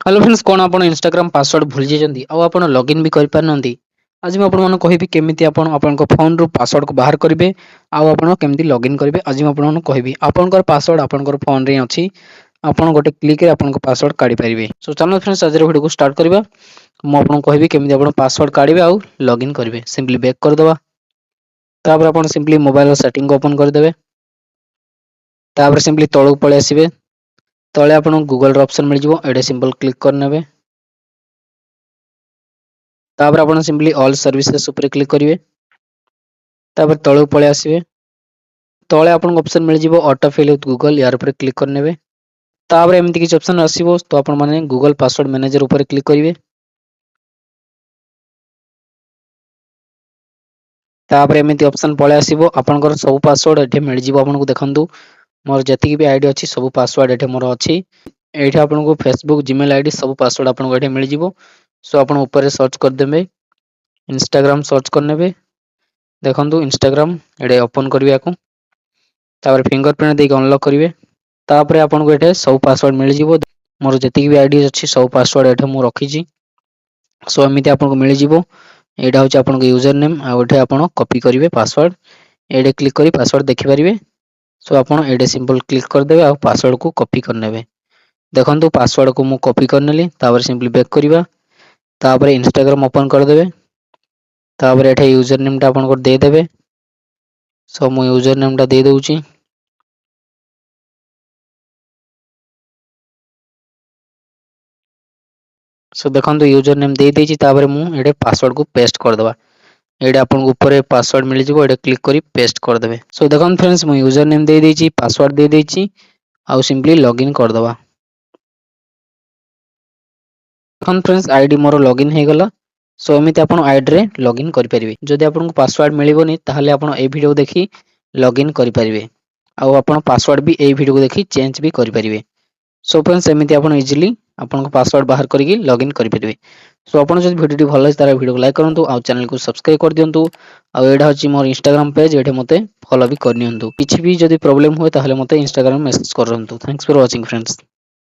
Hello friends कौन आप Instagram password भूल जाइए आउ आप लॉगिन भी कर आज मैं आपको कहबी केमिति आपण फोन रु पासवर्ड को बाहर करेंगे आउ आप केमिति लॉगिन करेंगे। आज मैं आपको कहबी आपनकर पासवर्ड आपनकर फोन रे अच्छी आपन गोटे क्लिक रे आपन पासवर्ड काढी पारिबे। सो चलो फ्रेंड्स आज वीडियो को स्टार्ट करबा। मु आपन कहबी केमिति आपन पासवर्ड काढिबे आउ लॉगिन करेंगे। सिंपली बैक कर दबा तापर आपन सिंपली मोबाइल सेटिंग को ओपन कर देबे। तापर सिंपली तळक पळे आसीबे तले आपन गूगल रो ऑप्शन मिल जिवो एडे सिंपल क्लिक कर नेबे। तापर आपन सिंपली ऑल सर्विसेज ऊपर क्लिक करिवे। तापर तळक पळे आसीबे तळे आपन ऑप्शन मिल जिवो ऑटो फिल विथ गूगल यार ऊपर क्लिक कर नेबे। तापर एमति किछ ऑप्शन आसीबो तो आपन माने गूगल पासवर्ड मैनेजर ऊपर क्लिक करिवे। तापर एमति ऑप्शन पळे आसीबो आपनकर सब पासवर्ड एठे मिल जिवो। आपन को देखंतु मोर जति भी आईडी अछि सब पासवर्ड एठे मोर अछि। एठे आपन को फेसबुक जीमेल आईडी सब पासवर्ड आपन को एठे मिल जिवो। सो आपन ऊपर सर्च कर देबे इंस्टाग्राम सर्च कर नेबे। देखंतु इंस्टाग्राम एडे ओपन करबे याकू तापर फिंगरप्रिंट देके अनलॉक करिवे। तापर आपन को एठे सब पासवर्ड मिल जिवो। मोर जति भी आईडी अछि सब पासवर्ड एठे मु रखी छी। सो एमिति आपन को मिल जिवो। एडा होची आपन को यूजर नेम आ एठे आपन कॉपी करिवे पासवर्ड एडे क्लिक करी पासवर्ड देखि परिवे। सो आपन एडे सिंपल क्लिक कर देबे आ पासवर्ड को कॉपी कर नेबे। देखंतु पासवर्ड को मु कॉपी कर नेली तापर सिंपली बैक करिवा तापर इंस्टाग्राम ओपन कर देबे। तापर एठे यूजर नेम ता आपन को दे देबे। सो मु यूजर नेम ता दे दउची। सो देखंतु यूजर नेम दे देची तापर मु एडे पासवर्ड को पेस्ट कर दबा। एडे आपन को ऊपर पासवर्ड मिल जिवो एडे क्लिक करी पेस्ट कर देबे। सो देखंतु फ्रेंड्स मु यूजर नेम दे देची पासवर्ड दे देची आउ सिंपली लॉगिन कर दबा। देखंतु फ्रेंड्स आईडी मोर लॉगिन हे गला। सो एमिति आपन आईडी रे लॉगिन करि परिबे। जदि आपन को पासवर्ड मिलिबोनी ताहले आपन ए वीडियो देखि लॉगिन करि परिबे आउ आपन पासवर्ड भी ए वीडियो को देखि चेंज भी करि परिबे। सो फ्रेंड्स एमिति आपन इजीली आपन को पासवर्ड बाहर करिकि लॉगिन करि परिबे। सो आपन जदि वीडियो भल लागे तारा वीडियो को लाइक करंतु आउ चैनल को सब्सक्राइब कर दियंतु। आउ एडा होची मोर इंस्टाग्राम पेज एठे मते फॉलो भी करनियंतु। किछि भी जदि प्रॉब्लम होय ताहले मते इंस्टाग्राम मैसेज करंतु। Thanks for watching friends.